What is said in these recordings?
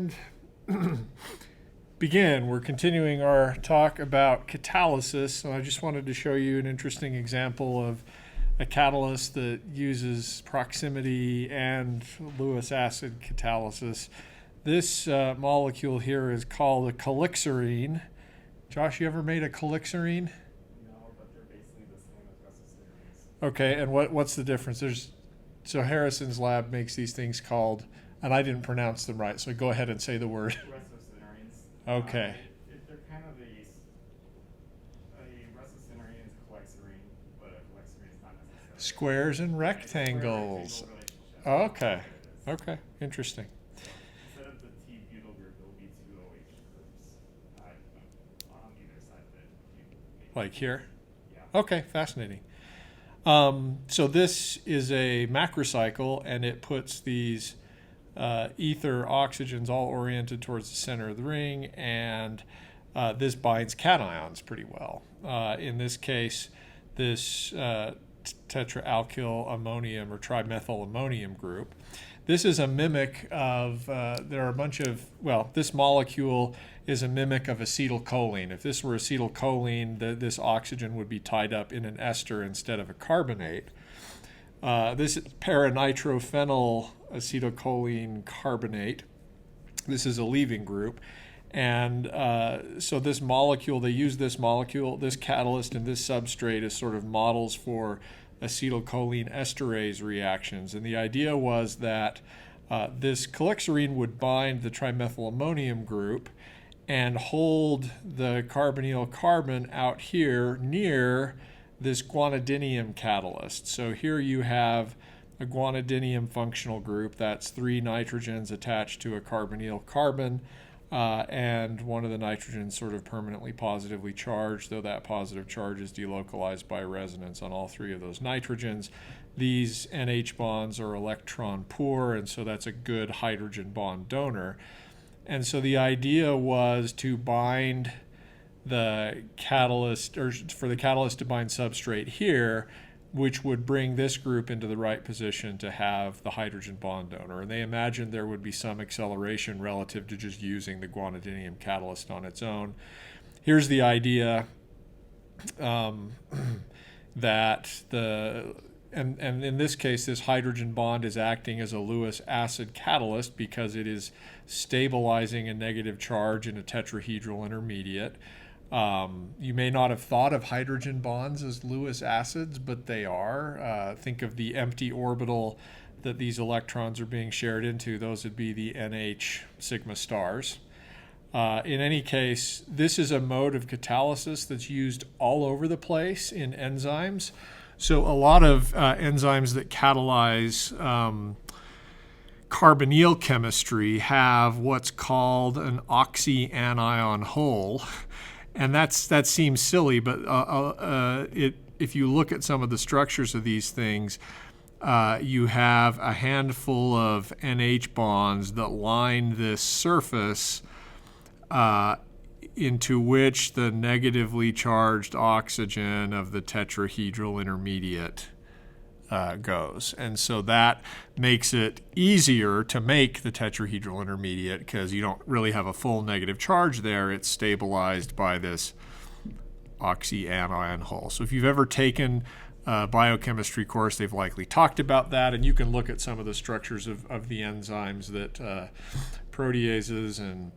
and begin. We're continuing our talk about catalysis. So I just wanted to show you an interesting example of a catalyst that uses proximity and Lewis acid catalysis. This molecule here is called a calixarine. Josh, you ever made a calixarine? No, but they're basically the same as resistors. Okay, and what's the difference? So Harrison's lab makes these things called, and I didn't pronounce them right, so go ahead and say the word. Resistors. Okay. They're kind of a resistorine is a calixarine, but a calixarine is not necessarily. Squares and rectangles. Square relationship. Okay. That's what it is. Okay, interesting. Instead of the T-butyl group, there will be two OH groups on either side of it. Like here? Yeah. Okay, fascinating. So this is a macrocycle, and it puts these ether oxygens all oriented towards the center of the ring, and this binds cations pretty well. In this case, this tetraalkyl ammonium or trimethylammonium group. This is a mimic of, there are a bunch of, this molecule is a mimic of acetylcholine. If this were acetylcholine, this oxygen would be tied up in an ester instead of a carbonate. This is paranitrophenyl acetylcholine carbonate. This is a leaving group. And so this molecule, they use this molecule, this catalyst and this substrate as sort of models for acetylcholine esterase reactions. And the idea was that this calixarine would bind the trimethylammonium group and hold the carbonyl carbon out here near this guanidinium catalyst. So here you have a guanidinium functional group. That's 3 nitrogens attached to a carbonyl carbon, and one of the nitrogens sort of permanently positively charged, though that positive charge is delocalized by resonance on all 3 of those nitrogens. These NH bonds are electron poor, and so that's a good hydrogen bond donor. And so the idea was to bind the catalyst, or for the catalyst to bind substrate here, which would bring this group into the right position to have the hydrogen bond donor. And they imagined there would be some acceleration relative to just using the guanidinium catalyst on its own. Here's the idea that and in this case, this hydrogen bond is acting as a Lewis acid catalyst because it is stabilizing a negative charge in a tetrahedral intermediate. You may not have thought of hydrogen bonds as Lewis acids, but they are. Think of the empty orbital that these electrons are being shared into. Those would be the NH sigma stars. In any case, this is a mode of catalysis that's used all over the place in enzymes. So a lot of enzymes that catalyze carbonyl chemistry have what's called an oxyanion hole. And that seems silly, but if you look at some of the structures of these things, you have a handful of NH bonds that line this surface into which the negatively charged oxygen of the tetrahedral intermediate goes. And so that makes it easier to make the tetrahedral intermediate because you don't really have a full negative charge there. It's stabilized by this oxyanion hole. So if you've ever taken a biochemistry course, they've likely talked about that, and you can look at some of the structures of the enzymes that proteases and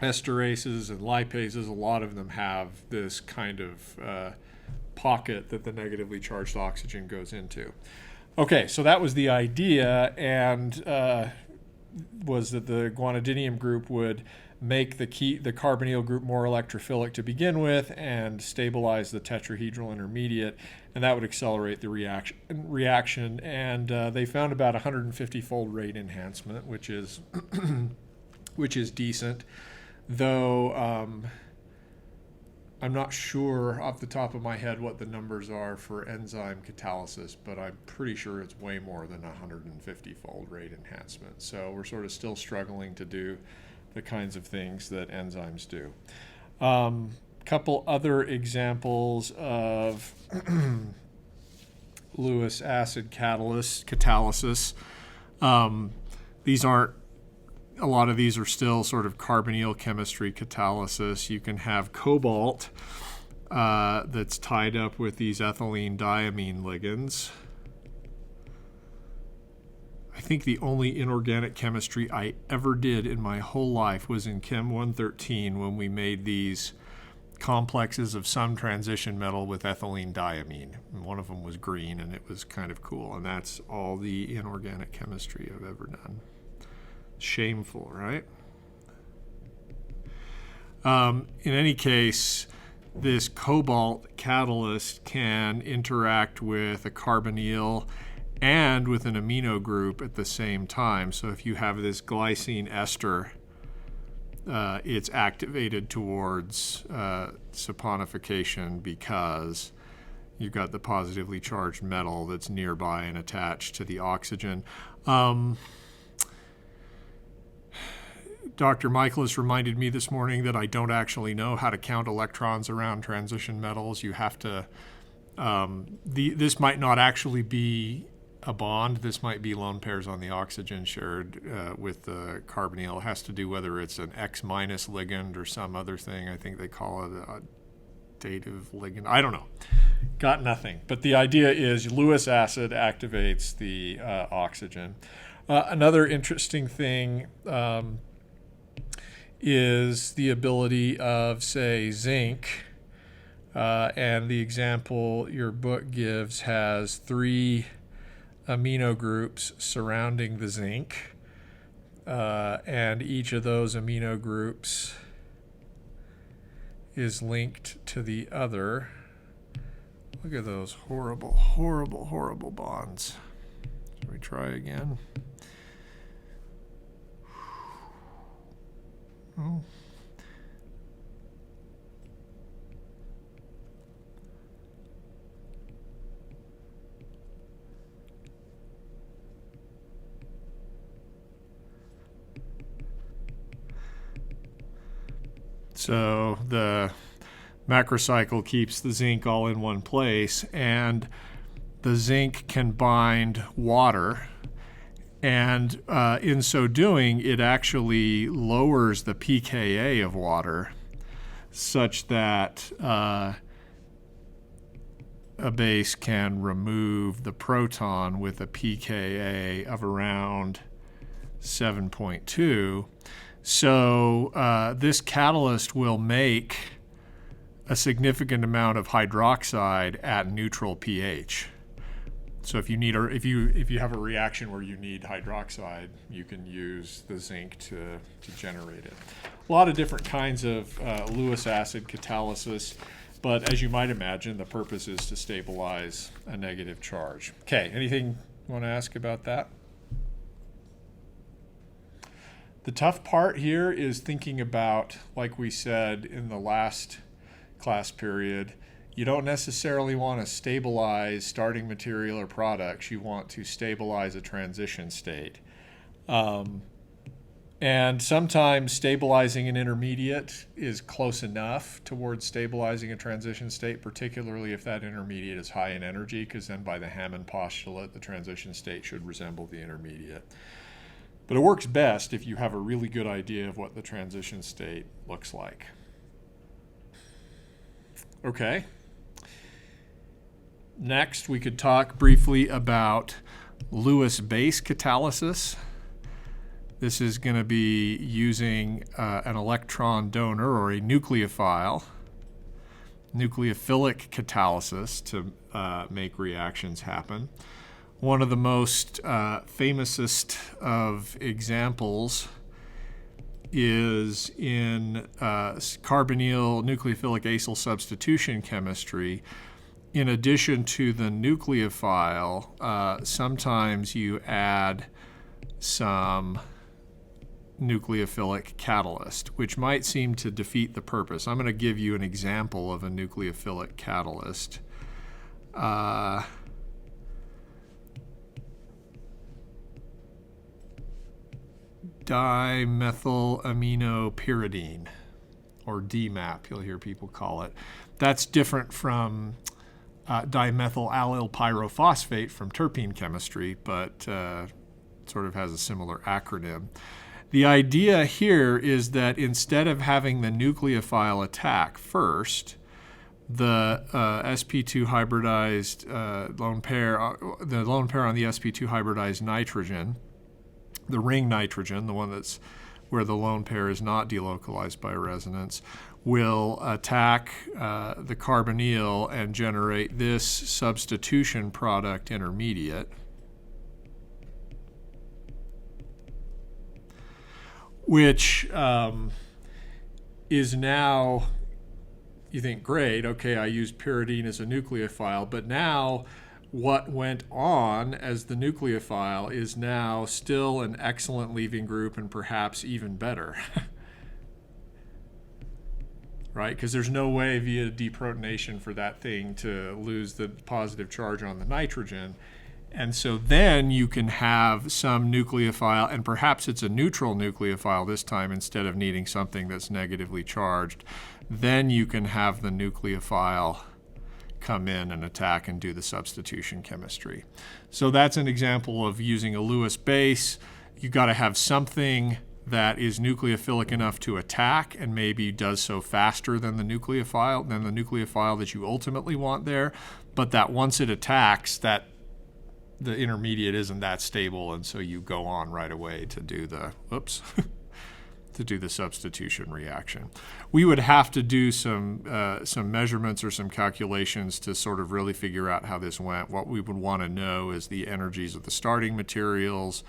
esterases and lipases, a lot of them have this kind of pocket that the negatively charged oxygen goes into. Okay, so that was the idea, and was that the guanidinium group would make the carbonyl group more electrophilic to begin with and stabilize the tetrahedral intermediate, and that would accelerate the reaction. And they found about 150-fold rate enhancement, which is decent. Though I'm not sure off the top of my head what the numbers are for enzyme catalysis, but I'm pretty sure it's way more than 150-fold rate enhancement. So we're sort of still struggling to do the kinds of things that enzymes do. Couple other examples of Lewis acid catalysis. These aren't a lot of these are still sort of carbonyl chemistry catalysis. You can have cobalt that's tied up with these ethylene diamine ligands. I think the only inorganic chemistry I ever did in my whole life was in Chem 113 when we made these complexes of some transition metal with ethylene diamine. And one of them was green, and it was kind of cool. And that's all the inorganic chemistry I've ever done. Shameful, right? In any case, this cobalt catalyst can interact with a carbonyl and with an amino group at the same time. So if you have this glycine ester, it's activated towards saponification because you've got the positively charged metal that's nearby and attached to the oxygen. Dr. Michaelis reminded me this morning that I don't actually know how to count electrons around transition metals. You have to, this might not actually be a bond. This might be lone pairs on the oxygen shared with the carbonyl. It has to do whether it's an X- ligand or some other thing. I think they call it a dative ligand. I don't know. Got nothing. But the idea is Lewis acid activates the oxygen. Another interesting thing is the ability of, say, zinc. And the example your book gives has 3 amino groups surrounding the zinc. And each of those amino groups is linked to the other. Look at those horrible, horrible, horrible bonds. Shall we try again? Oh. So the macrocycle keeps the zinc all in one place, and the zinc can bind water. And in so doing, it actually lowers the pKa of water such that a base can remove the proton with a pKa of around 7.2. So this catalyst will make a significant amount of hydroxide at neutral pH. So if you need, or if you have a reaction where you need hydroxide, you can use the zinc to generate it. A lot of different kinds of Lewis acid catalysis, but as you might imagine, the purpose is to stabilize a negative charge. Okay, anything you want to ask about that? The tough part here is thinking about, like we said in the last class period, you don't necessarily want to stabilize starting material or products. You want to stabilize a transition state. And sometimes stabilizing an intermediate is close enough towards stabilizing a transition state, particularly if that intermediate is high in energy, because then by the Hammond postulate, the transition state should resemble the intermediate. But it works best if you have a really good idea of what the transition state looks like. Okay. Next, we could talk briefly about Lewis base catalysis. This is going to be using an electron donor or a nucleophile, nucleophilic catalysis to make reactions happen. One of the most famousest of examples is in carbonyl nucleophilic acyl substitution chemistry. In addition to the nucleophile, sometimes you add some nucleophilic catalyst, which might seem to defeat the purpose. I'm going to give you an example of a nucleophilic catalyst. Dimethylaminopyridine, or DMAP, you'll hear people call it. That's different from dimethyl allyl pyrophosphate from terpene chemistry, but sort of has a similar acronym. The idea here is that instead of having the nucleophile attack first, the sp2 hybridized lone pair, the lone pair on the sp2 hybridized nitrogen, the ring nitrogen, the one that's where the lone pair is not delocalized by resonance, will attack the carbonyl and generate this substitution product intermediate, which is now, you think, great, okay, I used pyridine as a nucleophile, but now what went on as the nucleophile is now still an excellent leaving group and perhaps even better. Right? Because there's no way via deprotonation for that thing to lose the positive charge on the nitrogen. And so then you can have some nucleophile, and perhaps it's a neutral nucleophile this time instead of needing something that's negatively charged. Then you can have the nucleophile come in and attack and do the substitution chemistry. So that's an example of using a Lewis base. You've got to have something that is nucleophilic enough to attack and maybe does so faster than the nucleophile that you ultimately want there, but that once it attacks, that the intermediate isn't that stable, and so you go on right away to do the to do the substitution reaction. We would have to do some measurements or some calculations to sort of really figure out how this went. What we would want to know is the energies of the starting materials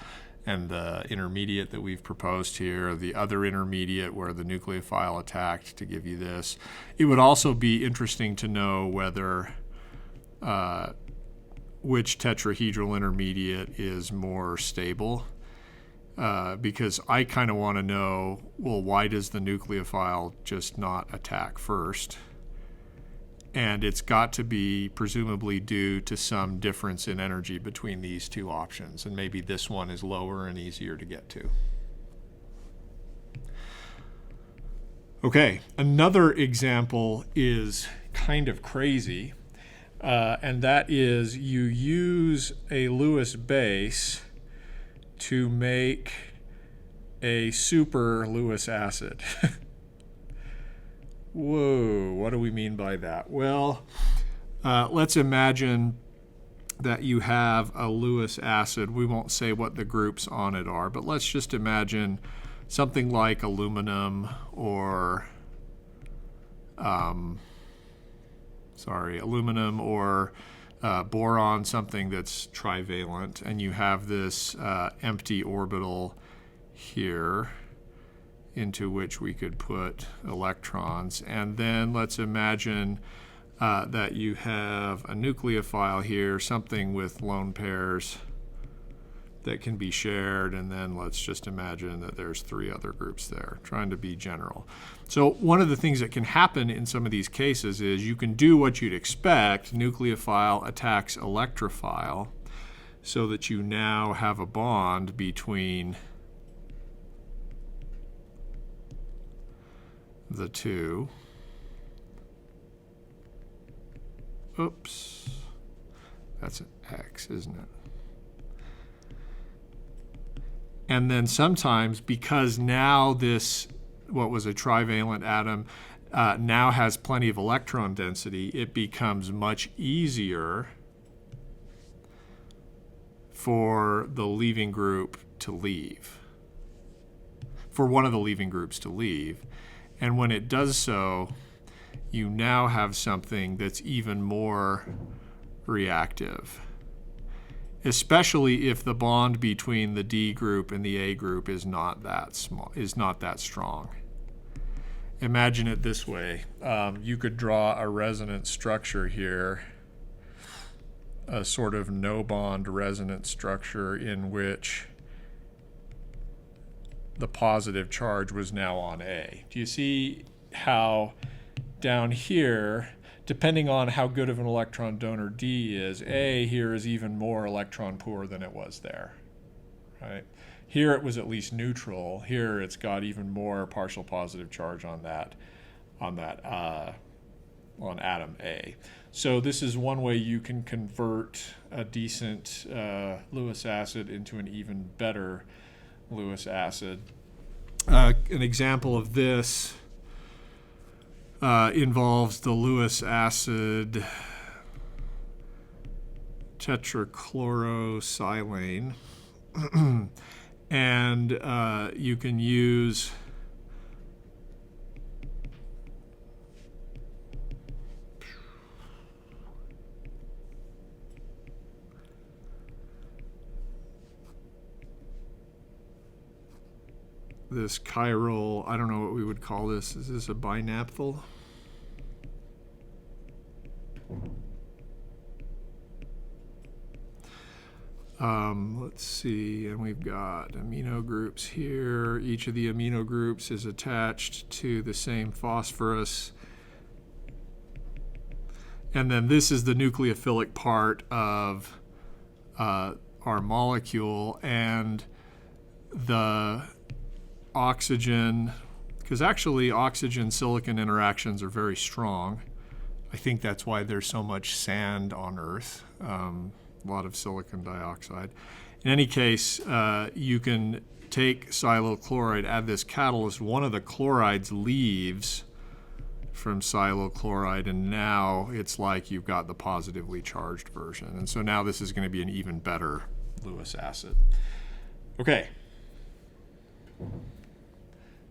and the intermediate that we've proposed here, the other intermediate where the nucleophile attacked to give you this. It would also be interesting to know whether which tetrahedral intermediate is more stable. Because I kind of want to know, well, why does the nucleophile just not attack first? And it's got to be presumably due to some difference in energy between these two options, and maybe this one is lower and easier to get to. Okay, another example is kind of crazy, and that is you use a Lewis base to make a super Lewis acid. Whoa, what do we mean by that? Well, let's imagine that you have a Lewis acid. We won't say what the groups on it are, but let's just imagine something like aluminum or boron, something that's trivalent, and you have this empty orbital here into which we could put electrons. And then let's imagine that you have a nucleophile here, something with lone pairs that can be shared, and then let's just imagine that there's 3 other groups there, trying to be general. So one of the things that can happen in some of these cases is you can do what you'd expect, nucleophile attacks electrophile, so that you now have a bond between the two. Oops, that's an X, isn't it? And then sometimes, because now this, what was a trivalent atom, now has plenty of electron density, it becomes much easier for the leaving group to leave, for one of the leaving groups to leave. And when it does so, you now have something that's even more reactive, especially if the bond between the D group and the A group is not that strong. Imagine it this way. You could draw a resonance structure here, a sort of no bond resonance structure in which the positive charge was now on A. Do you see how down here, depending on how good of an electron donor D is, A here is even more electron poor than it was there, right? Here it was at least neutral. Here it's got even more partial positive charge on atom A. So this is one way you can convert a decent Lewis acid into an even better Lewis acid. An example of this involves the Lewis acid tetrachlorosilane. And you can use this chiral, I don't know what we would call this. Is this a binaphthyl? Let's see, and we've got amino groups here. Each of the amino groups is attached to the same phosphorus. And then this is the nucleophilic part of our molecule, and the oxygen, because actually oxygen-silicon interactions are very strong. I think that's why there's so much sand on Earth. A lot of silicon dioxide. In any case, you can take silyl chloride, add this catalyst. One of the chlorides leaves from silyl chloride, and now it's like you've got the positively charged version. And so now this is going to be an even better Lewis acid. Okay.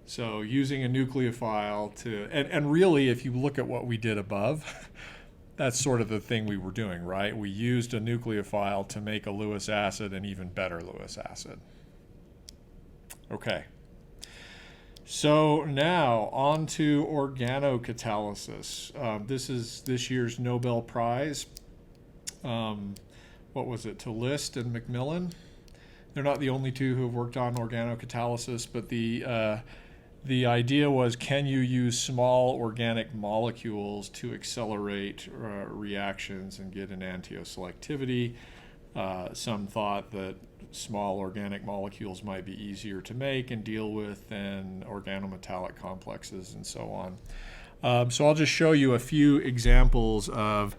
So using a nucleophile to, and really if you look at what we did above, that's sort of the thing we were doing, right? We used a nucleophile to make a Lewis acid, an even better Lewis acid. Okay. So now on to organocatalysis. This is this year's Nobel Prize. What was it, to List and Macmillan? They're not the only two who have worked on organocatalysis, but the idea was, can you use small organic molecules to accelerate reactions and get an antioselectivity? Some thought that small organic molecules might be easier to make and deal with than organometallic complexes and so on. So I'll just show you a few examples of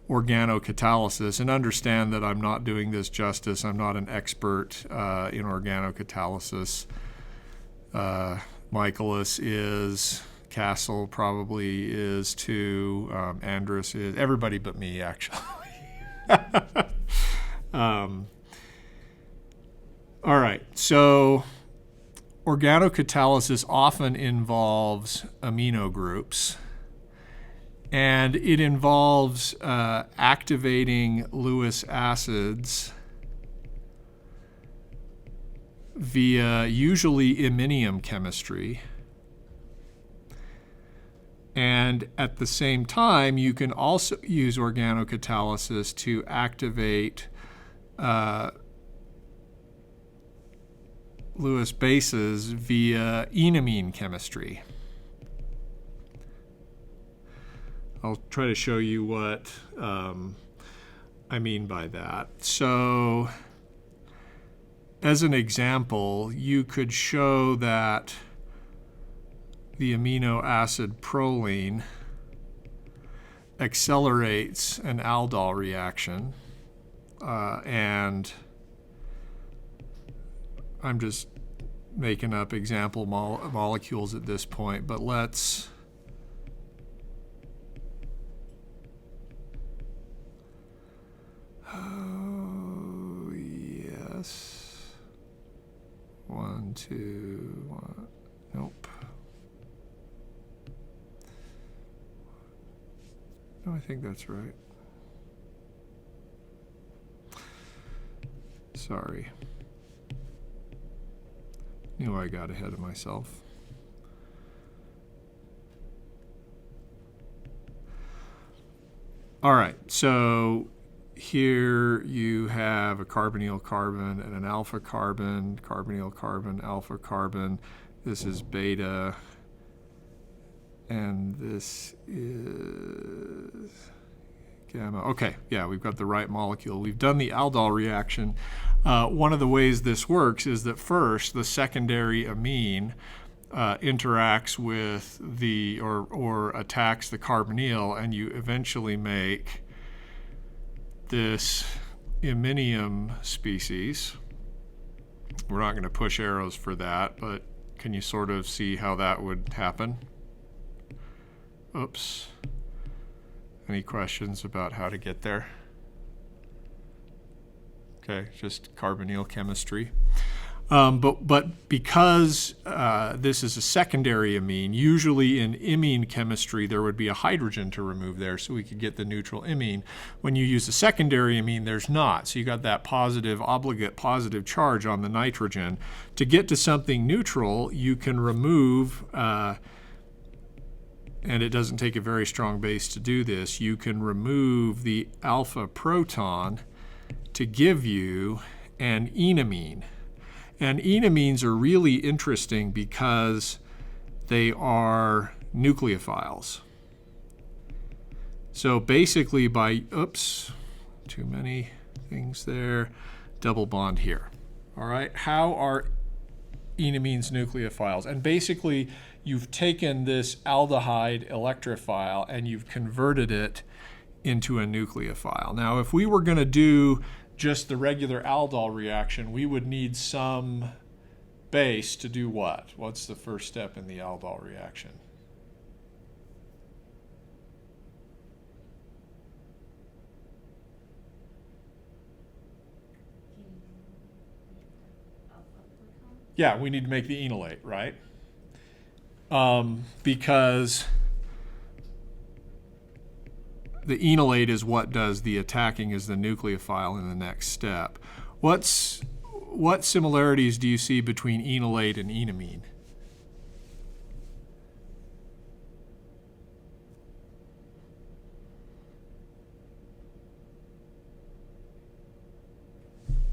organocatalysis, and understand that I'm not doing this justice. I'm not an expert in organocatalysis. Michaelis is, Castle probably is too, Andrus is, everybody but me actually. All right, so organocatalysis often involves amino groups, and it involves activating Lewis acids via usually iminium chemistry. And at the same time, you can also use organocatalysis to activate Lewis bases via enamine chemistry. I'll try to show you what I mean by that. So, as an example, you could show that the amino acid proline accelerates an aldol reaction, and I'm just making up example molecules at this point, but let's yes. 1, 2, 1. Nope. No, I think that's right. Sorry. Knew I got ahead of myself. All right, so here you have a carbonyl carbon and an alpha carbon, carbonyl carbon, alpha carbon. This is beta, and this is gamma. Okay, yeah, we've got the right molecule. We've done the aldol reaction. One of the ways this works is that first, the secondary amine interacts with the, or attacks the carbonyl, and you eventually make this iminium species. We're not going to push arrows for that, but Can you sort of see how that would happen? Oops. Any questions about how to get there? Okay, just carbonyl chemistry. But because this is a secondary amine, usually in imine chemistry there would be a hydrogen to remove there so we could get the neutral imine. When you use a secondary amine, there's not. So you got that positive, obligate positive charge on the nitrogen. To get to something neutral, you can remove, and it doesn't take a very strong base to do this, you can remove the alpha proton to give you an enamine. And enamines are really interesting because they are nucleophiles. So basically by, oops, too many things there, double bond here. All right, how are enamines nucleophiles? And basically you've taken this aldehyde electrophile and you've converted it into a nucleophile. Now if we were going to do just the regular aldol reaction, we would need some base to do what? What's the first step in the aldol reaction? Yeah, we need to make the enolate, right? Because the enolate is what does the attacking as the nucleophile in the next step. What similarities do you see between enolate and enamine?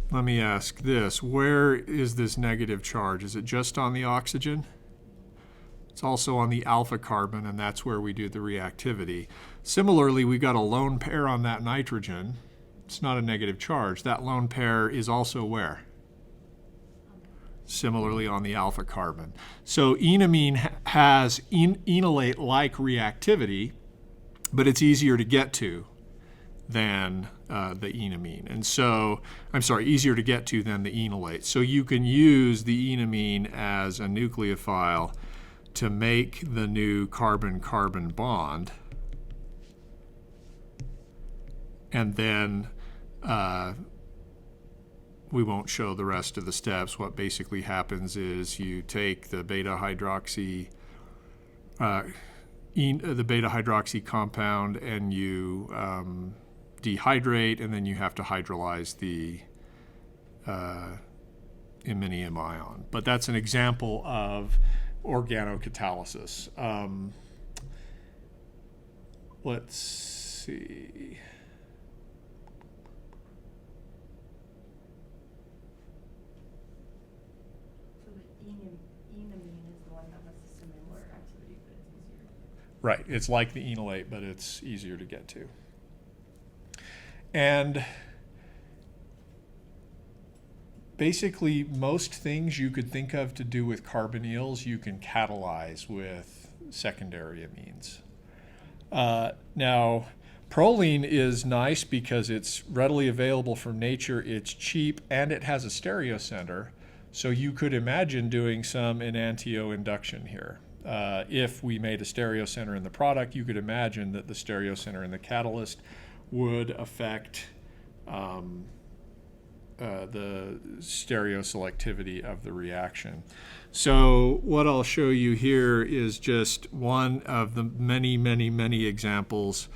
Let me ask this. Where is this negative charge? Is it just on the oxygen? It's also on the alpha carbon, and that's where we do the reactivity. Similarly, we've got a lone pair on that nitrogen. It's not a negative charge. That lone pair is also where? Similarly on the alpha carbon. So enamine has enolate-like reactivity, but it's easier to get to than the enamine. And so, I'm sorry, easier to get to than the enolate. So you can use the enamine as a nucleophile to make the new carbon-carbon bond, and then we won't show the rest of the steps. What basically happens is you take the beta hydroxy compound and you dehydrate, and then you have to hydrolyze the iminium ion. But that's an example of organocatalysis. Let's see. So the enamine is the one that has a similar activity, but it's easier. Right, it's like the enolate, but it's easier to get to. And basically, most things you could think of to do with carbonyls, you can catalyze with secondary amines. Now, proline is nice because it's readily available from nature, it's cheap, and it has a stereocenter. So you could imagine doing some enantiomer induction here. If we made a stereocenter in the product, you could imagine that the stereocenter in the catalyst would affect the stereoselectivity of the reaction. So what I'll show you here is just one of the many, many, many examples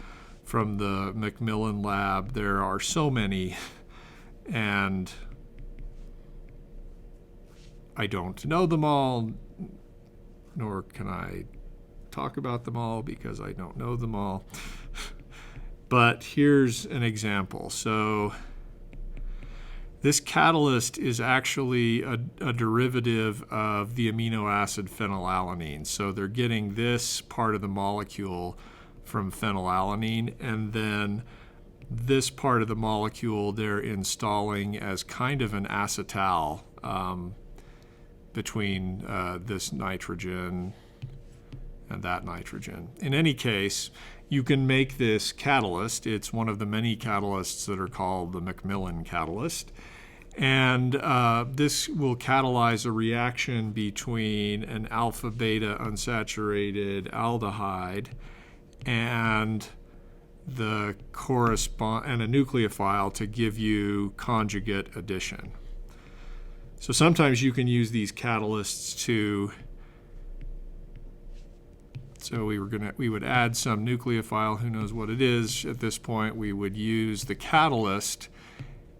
from the Macmillan lab. There are so many, and I don't know them all, nor can I talk about them all because I don't know them all. But here's an example. So this catalyst is actually a derivative of the amino acid phenylalanine. So they're getting this part of the molecule from phenylalanine, and then this part of the molecule they're installing as kind of an acetal between this nitrogen and that nitrogen. In any case, you can make this catalyst. It's one of the many catalysts that are called the Macmillan Catalyst. And this will catalyze a reaction between an alpha-beta unsaturated aldehyde and the and a nucleophile to give you conjugate addition. So sometimes you can use these catalysts to, so we would add some nucleophile, who knows what it is at this point. We would use the catalyst,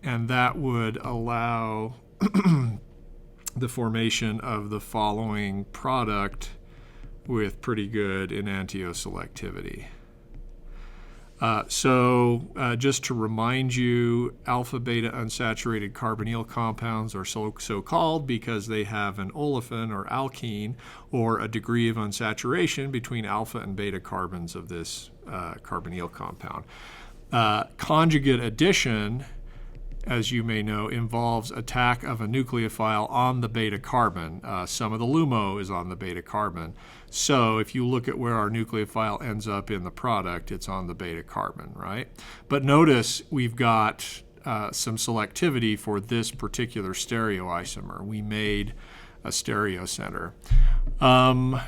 and that would allow the formation of the following product with pretty good enantioselectivity. Just to remind you, alpha-beta unsaturated carbonyl compounds are so called because they have an olefin or alkene, or a degree of unsaturation between alpha and beta carbons of this carbonyl compound. Conjugate addition, as you may know, involves attack of a nucleophile on the beta carbon. Some of the LUMO is on the beta carbon. So if you look at where our nucleophile ends up in the product, it's on the beta carbon, right? But notice we've got some selectivity for this particular stereoisomer. We made a stereocenter. All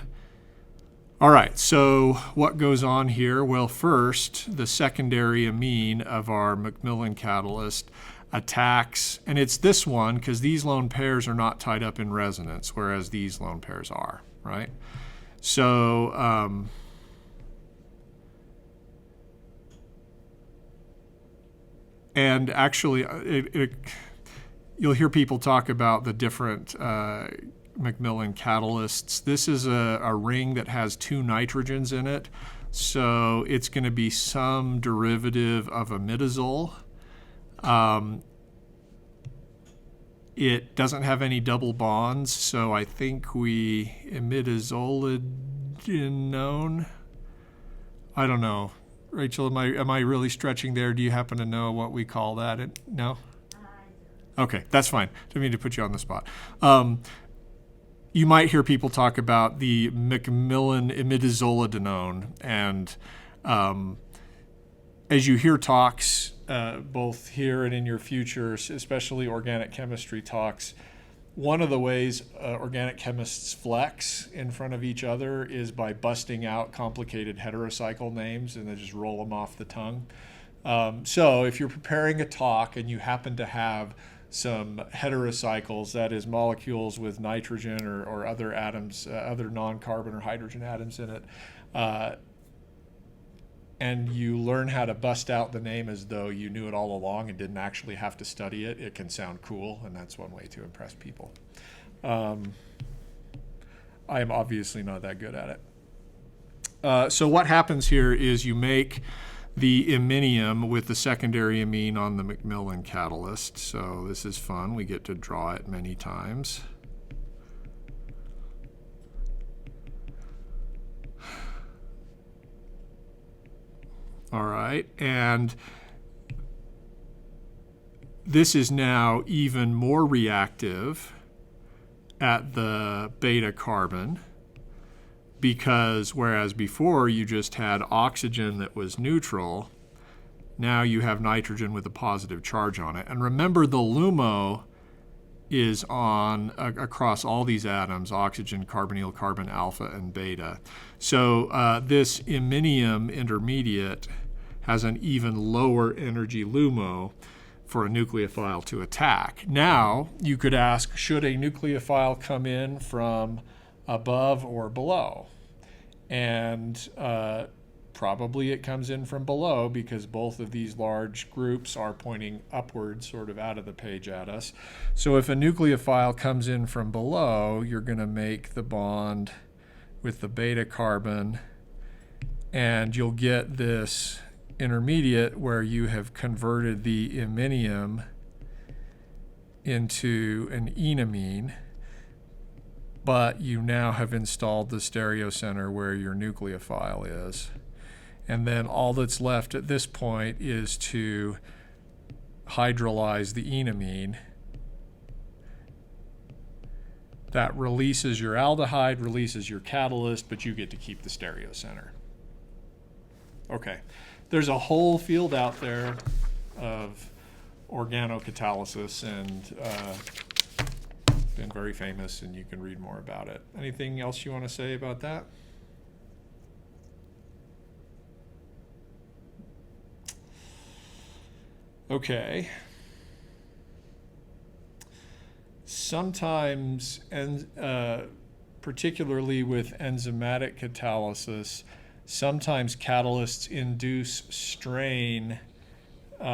right, so what goes on here? Well, first, the secondary amine of our Macmillan catalyst attacks, and it's this one because these lone pairs are not tied up in resonance, whereas these lone pairs are, right? So and actually you'll hear people talk about the different Macmillan catalysts. This is a ring that has 2 nitrogens in it, so it's going to be some derivative of imidazole. It doesn't have any double bonds, so I think imidazolidinone. I don't know. Rachel, am I really stretching there? Do you happen to know what we call that? No? Okay, that's fine. Didn't mean to put you on the spot. You might hear people talk about the Macmillan imidazolidinone, and as you hear talks, both here and in your future, especially organic chemistry talks, one of the ways organic chemists flex in front of each other is by busting out complicated heterocycle names and then just roll them off the tongue. So if you're preparing a talk and you happen to have some heterocycles, that is molecules with nitrogen or other atoms, other non-carbon or hydrogen atoms in it, and you learn how to bust out the name as though you knew it all along and didn't actually have to study it, it can sound cool, and that's one way to impress people. I am obviously not that good at it. So what happens here is you make the iminium with the secondary amine on the Macmillan catalyst. So this is fun. We get to draw it many times. All right, and this is now even more reactive at the beta carbon, because whereas before you just had oxygen that was neutral, now you have nitrogen with a positive charge on it. And remember, the LUMO is on across all these atoms: oxygen, carbonyl, carbon alpha, and beta. So this iminium intermediate has an even lower energy LUMO for a nucleophile to attack. Now, you could ask, should a nucleophile come in from above or below? And probably it comes in from below, because both of these large groups are pointing upwards, sort of out of the page at us. So if a nucleophile comes in from below, you're going to make the bond with the beta carbon, and you'll get this intermediate where you have converted the iminium into an enamine, but you now have installed the stereocenter where your nucleophile is. And then all that's left at this point is to hydrolyze the enamine. That releases your aldehyde, releases your catalyst, but you get to keep the stereocenter. Okay. There's a whole field out there of organocatalysis, and been very famous, and you can read more about it. Anything else you want to say about that? Okay. Sometimes, and particularly with enzymatic catalysis, sometimes catalysts induce strain. Do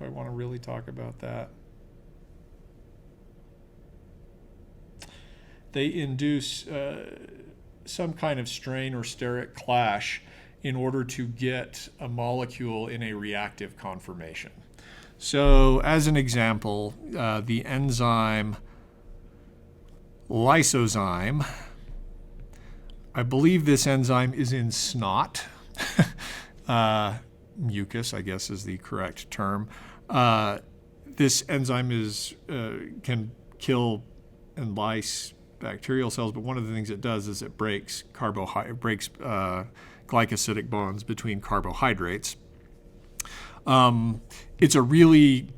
I want to really talk about that? They induce some kind of strain or steric clash in order to get a molecule in a reactive conformation. So, as an example, the enzyme lysozyme, I believe this enzyme is in snot. Mucus, I guess, is the correct term. This enzyme can kill and lyse bacterial cells, but one of the things it does is it breaks glycosidic bonds between carbohydrates. It's a really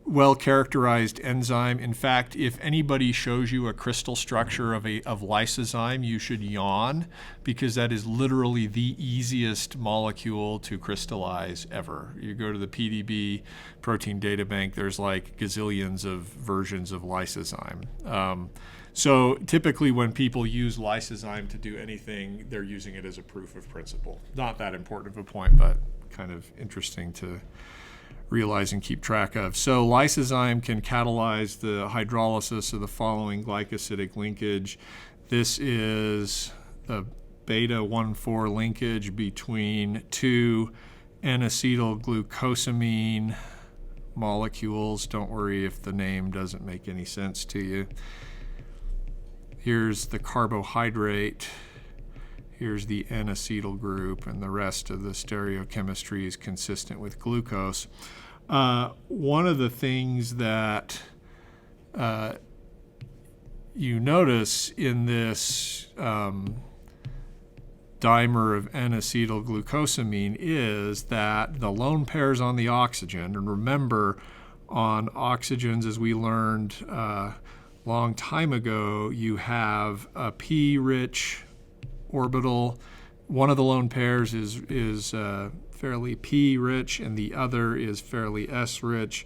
well-characterized enzyme. In fact, if anybody shows you a crystal structure of lysozyme, you should yawn, because that is literally the easiest molecule to crystallize ever. You go to the PDB protein data bank, there's like gazillions of versions of lysozyme. So typically when people use lysozyme to do anything, they're using it as a proof of principle. Not that important of a point, but kind of interesting to realize and keep track of. So lysozyme can catalyze the hydrolysis of the following glycosidic linkage. This is the beta-1,4 linkage between two N-acetylglucosamine molecules. Don't worry if the name doesn't make any sense to you. Here's the carbohydrate. Here's the N-acetyl group, and the rest of the stereochemistry is consistent with glucose. One of the things that you notice in this dimer of N-acetylglucosamine is that the lone pairs on the oxygen, and remember, on oxygens, as we learned long time ago, you have a p-rich orbital. One of the lone pairs is fairly p-rich, and the other is fairly s-rich.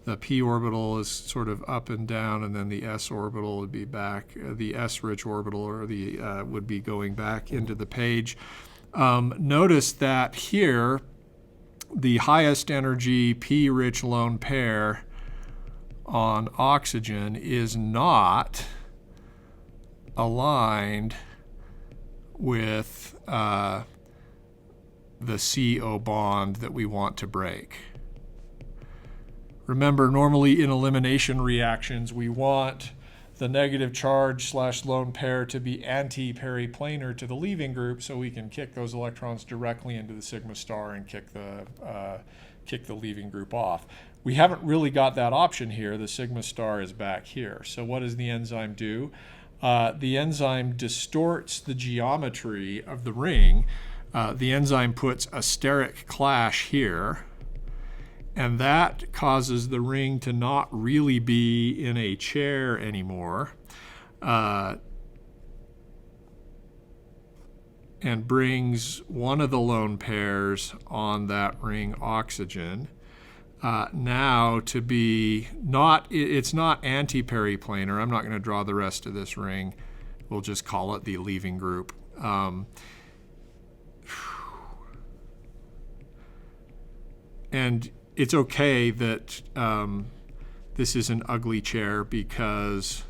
The p orbital is sort of up and down, and then the s orbital would be back. The s-rich orbital, or the would be going back into the page. Notice that here, the highest energy p-rich lone pair on oxygen is not aligned with the CO bond that we want to break. Remember, normally in elimination reactions, we want the negative charge / lone pair to be anti-periplanar to the leaving group, so we can kick those electrons directly into the sigma star and kick the leaving group off. We haven't really got that option here. The sigma star is back here. So what does the enzyme do? The enzyme distorts the geometry of the ring. The enzyme puts a steric clash here, and that causes the ring to not really be in a chair anymore, and brings one of the lone pairs on that ring, oxygen, now to be it's not anti-periplanar. I'm not going to draw the rest of this ring. We'll just call it the leaving group. And it's okay that this is an ugly chair, because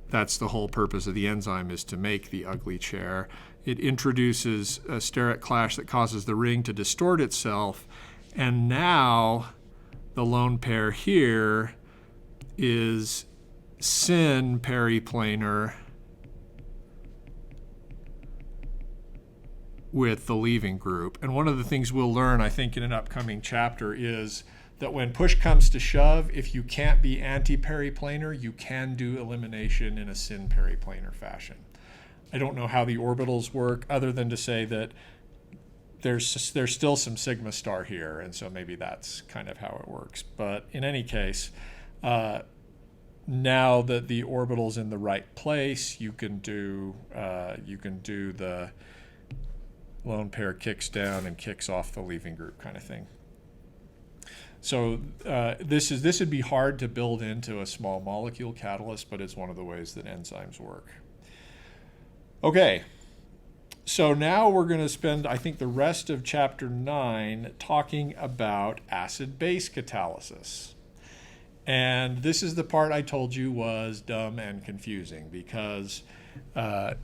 that's the whole purpose of the enzyme, is to make the ugly chair. It introduces a steric clash that causes the ring to distort itself, and now the lone pair here is syn periplanar with the leaving group. And one of the things we'll learn, I think, in an upcoming chapter is that when push comes to shove, if you can't be anti-periplanar, you can do elimination in a syn periplanar fashion. I don't know how the orbitals work, other than to say that there's still some sigma star here, and so maybe that's kind of how it works. But in any case, now that the orbital's in the right place, you can do the lone pair kicks down and kicks off the leaving group kind of thing. So this would be hard to build into a small molecule catalyst, but it's one of the ways that enzymes work. Okay, so now we're going to spend, I think, the rest of chapter 9 talking about acid-base catalysis. And this is the part I told you was dumb and confusing, because we're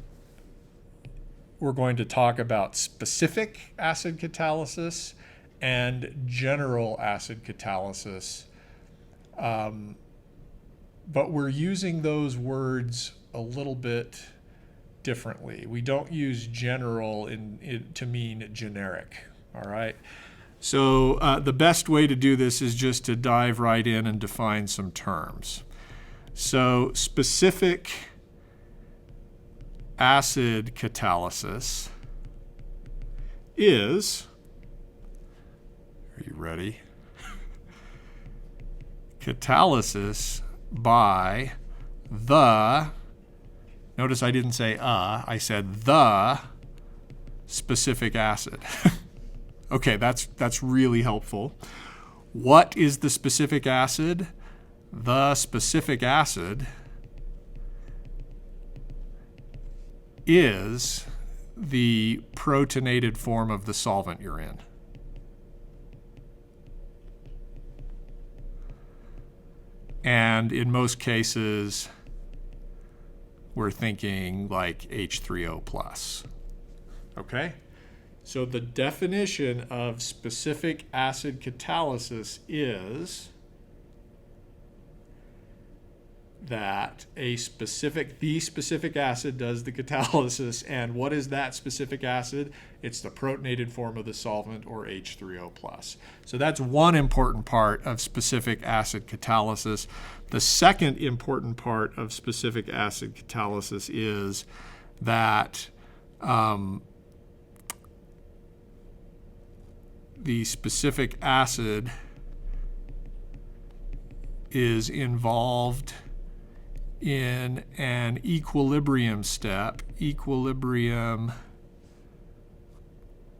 going to talk about specific acid catalysis and general acid catalysis. But we're using those words a little bit differently. We don't use general to mean generic, all right? So the best way to do this is just to dive right in and define some terms. So specific acid catalysis is, are you ready? Catalysis by the, notice I didn't say I said the specific acid. Okay, that's really helpful. What is the specific acid? The specific acid is the protonated form of the solvent you're in. And in most cases, we're thinking like H3O plus. Okay? So the definition of specific acid catalysis is that the specific acid does the catalysis. And what is that specific acid? It's the protonated form of the solvent, or H3O plus. So that's one important part of specific acid catalysis. The second important part of specific acid catalysis is that the specific acid is involved in an equilibrium step,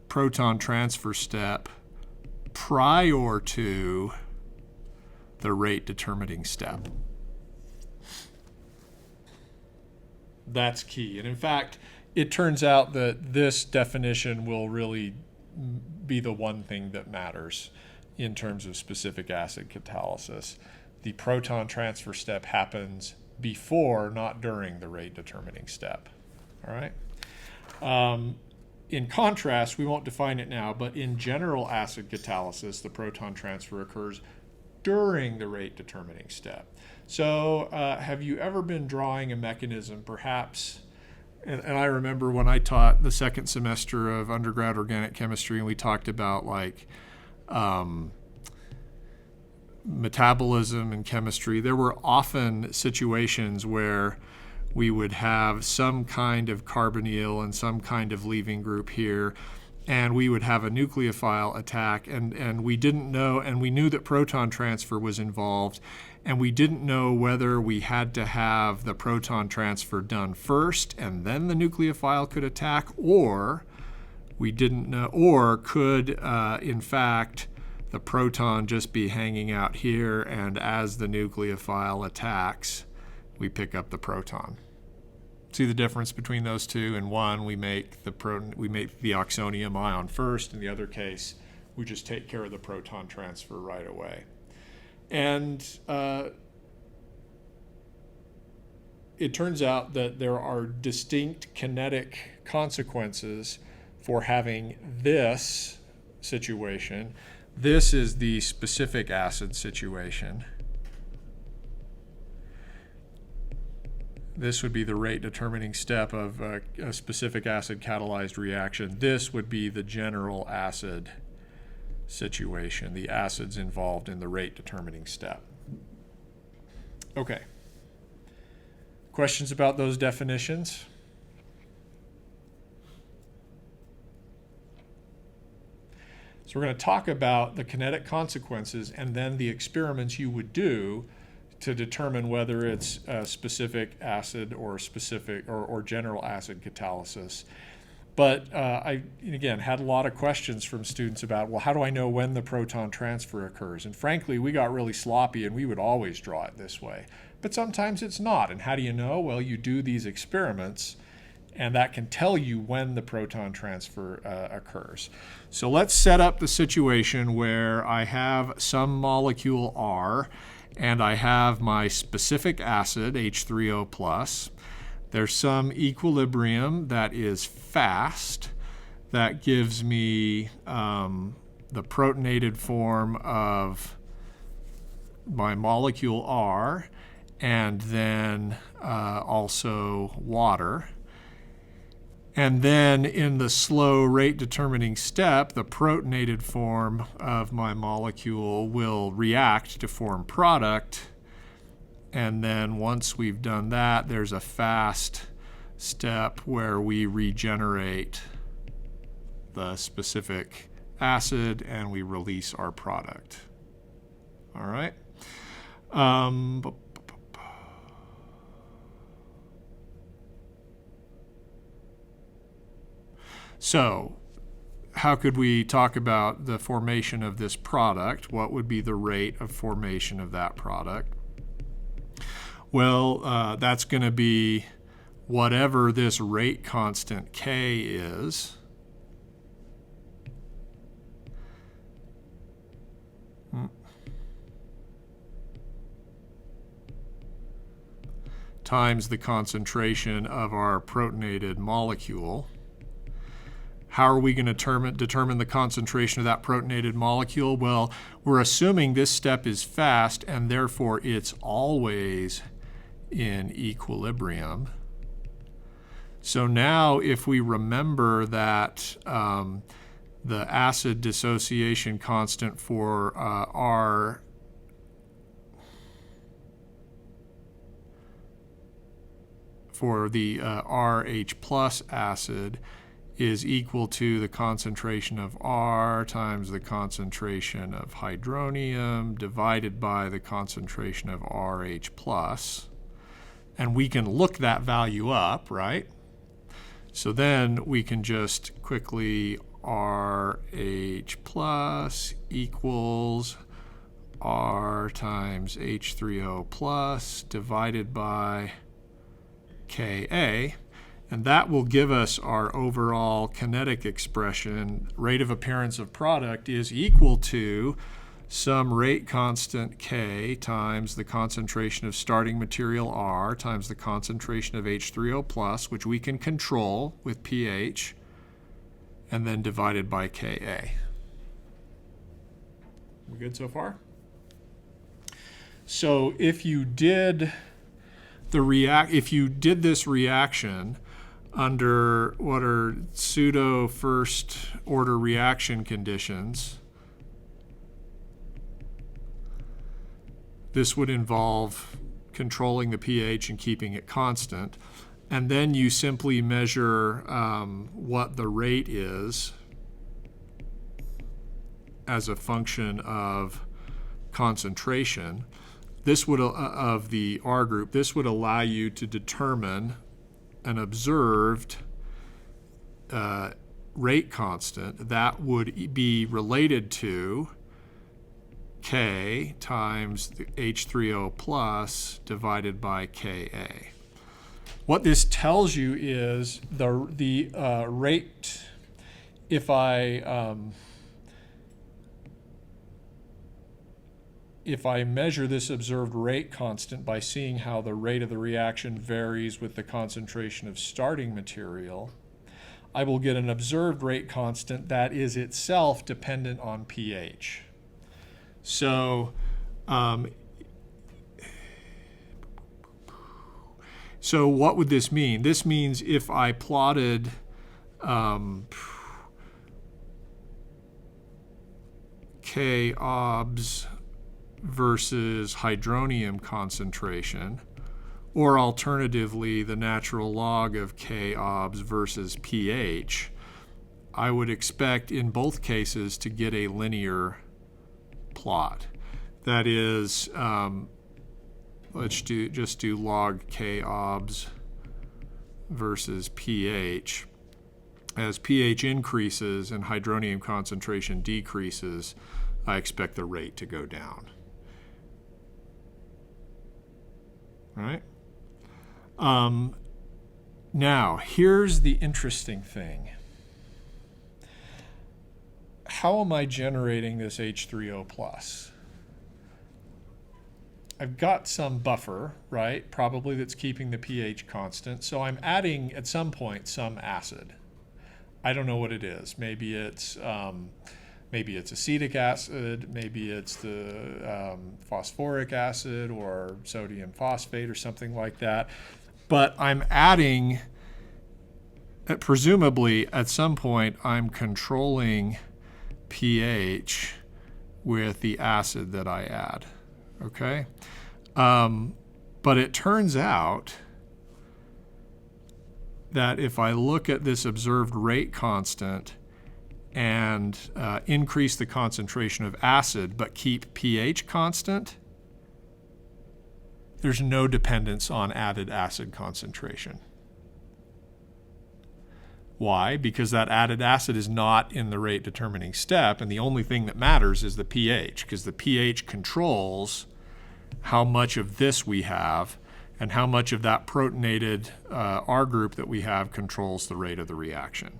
proton transfer step, prior to the rate determining step. That's key. And in fact, it turns out that this definition will really be the one thing that matters in terms of specific acid catalysis. The proton transfer step happens before, not during, the rate determining step. All right. In contrast, we won't define it now, but in general acid catalysis, the proton transfer occurs during the rate determining step. So have you ever been drawing a mechanism, perhaps? And I remember when I taught the second semester of undergrad organic chemistry, and we talked about like metabolism and chemistry, there were often situations where we would have some kind of carbonyl and some kind of leaving group here, and we would have a nucleophile attack, and we didn't know, and we knew that proton transfer was involved, and we didn't know whether we had to have the proton transfer done first and then the nucleophile could attack, or we didn't know, or could in fact the proton just be hanging out here, and as the nucleophile attacks, we pick up the proton. See the difference between those two? In one, we make the oxonium ion first. In the other case, we just take care of the proton transfer right away. And it turns out that there are distinct kinetic consequences for having this situation. This is the specific acid situation. This would be the rate determining step of a specific acid catalyzed reaction. This would be the general acid situation, the acids involved in the rate determining step. Okay. Questions about those definitions? So we're going to talk about the kinetic consequences and then the experiments you would do to determine whether it's a specific acid or specific or general acid catalysis. But I, again, had a lot of questions from students about, well, how do I know when the proton transfer occurs? And frankly, we got really sloppy and we would always draw it this way. But sometimes it's not. And how do you know? Well, you do these experiments and that can tell you when the proton transfer occurs. So let's set up the situation where I have some molecule R and I have my specific acid, H3O+. There's some equilibrium that is fast that gives me the protonated form of my molecule R and then also water. And then in the slow rate determining step, the protonated form of my molecule will react to form product. And then once we've done that, there's a fast step where we regenerate the specific acid and we release our product. All right. So how could we talk about the formation of this product? What would be the rate of formation of that product? Well, that's going to be whatever this rate constant K is. Times the concentration of our protonated molecule. How are we going to determine the concentration of that protonated molecule? Well, we're assuming this step is fast and therefore it's always in equilibrium. So now if we remember that the acid dissociation constant for the RH plus acid is equal to the concentration of R times the concentration of hydronium divided by the concentration of RH plus. And we can look that value up, right? So then we can just quickly RH plus equals R times H3O plus divided by Ka. And that will give us our overall kinetic expression. Rate of appearance of product is equal to some rate constant K times the concentration of starting material R times the concentration of H3O plus, which we can control with pH, and then divided by Ka. We good so far? So if you did this reaction under what are pseudo first order reaction conditions, this would involve controlling the pH and keeping it constant. And then you simply measure what the rate is as a function of concentration. This would, of the R group, this would allow you to determine an observed rate constant that would be related to K times the H3O plus divided by Ka. What this tells you is the rate, if I measure this observed rate constant by seeing how the rate of the reaction varies with the concentration of starting material, I will get an observed rate constant that is itself dependent on pH. So, so what would this mean? This means if I plotted K obs versus hydronium concentration, or alternatively the natural log of K obs versus pH, I would expect in both cases to get a linear plot. That is, let's just do log K obs versus pH. As pH increases and hydronium concentration decreases, I expect the rate to go down. All right? Now, here's the interesting thing. How am I generating this H3O plus? I've got some buffer, right? Probably that's keeping the pH constant. So I'm adding, at some point, some acid. I don't know what it is. Maybe it's acetic acid. Maybe it's the phosphoric acid or sodium phosphate or something like that. But I'm adding, presumably at some point, I'm controlling pH with the acid that I add. Okay? But it turns out that if I look at this observed rate constant and increase the concentration of acid but keep pH constant, there's no dependence on added acid concentration. Why? Because that added acid is not in the rate determining step, and the only thing that matters is the pH, because the pH controls how much of this we have, and how much of that protonated R group that we have controls the rate of the reaction.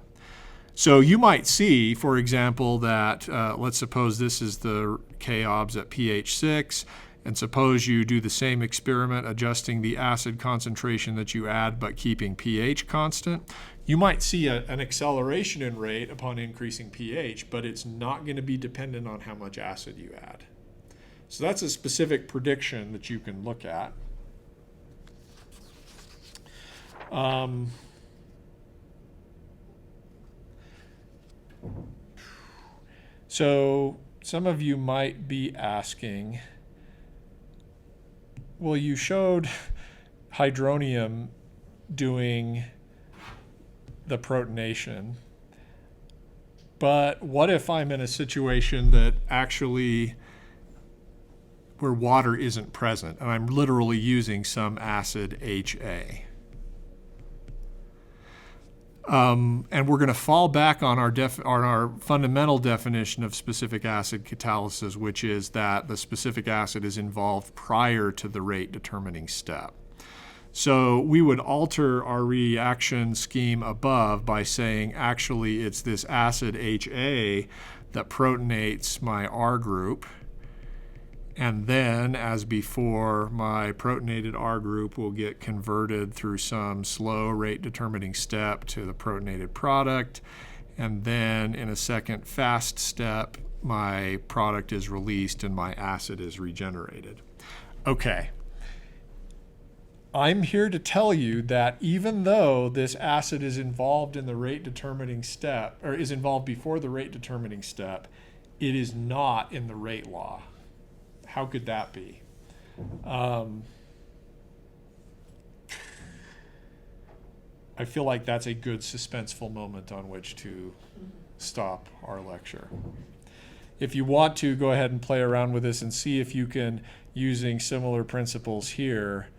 So you might see, for example, that let's suppose this is the K obs at pH 6, and suppose you do the same experiment adjusting the acid concentration that you add but keeping pH constant. You might see an acceleration in rate upon increasing pH, but it's not going to be dependent on how much acid you add. So that's a specific prediction that you can look at. So some of you might be asking, well, you showed hydronium doing the protonation, but what if I'm in a situation that actually where water isn't present and I'm literally using some acid HA? And we're going to fall back on our fundamental definition of specific acid catalysis, which is that the specific acid is involved prior to the rate determining step. So we would alter our reaction scheme above by saying actually it's this acid HA that protonates my R group. And then, as before, my protonated R group will get converted through some slow rate determining step to the protonated product. And then in a second fast step, my product is released and my acid is regenerated. Okay. I'm here to tell you that even though this acid is involved in the rate determining step, or is involved before the rate determining step, it is not in the rate law. How could that be? I feel like that's a good suspenseful moment on which to stop our lecture. If you want to, go ahead and play around with this and see if you can, using similar principles here,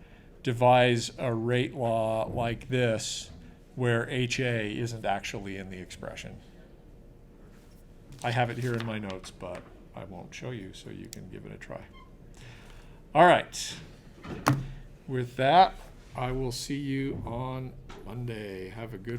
devise a rate law like this where HA isn't actually in the expression. I have it here in my notes, but I won't show you, so you can give it a try. All right. With that, I will see you on Monday. Have a good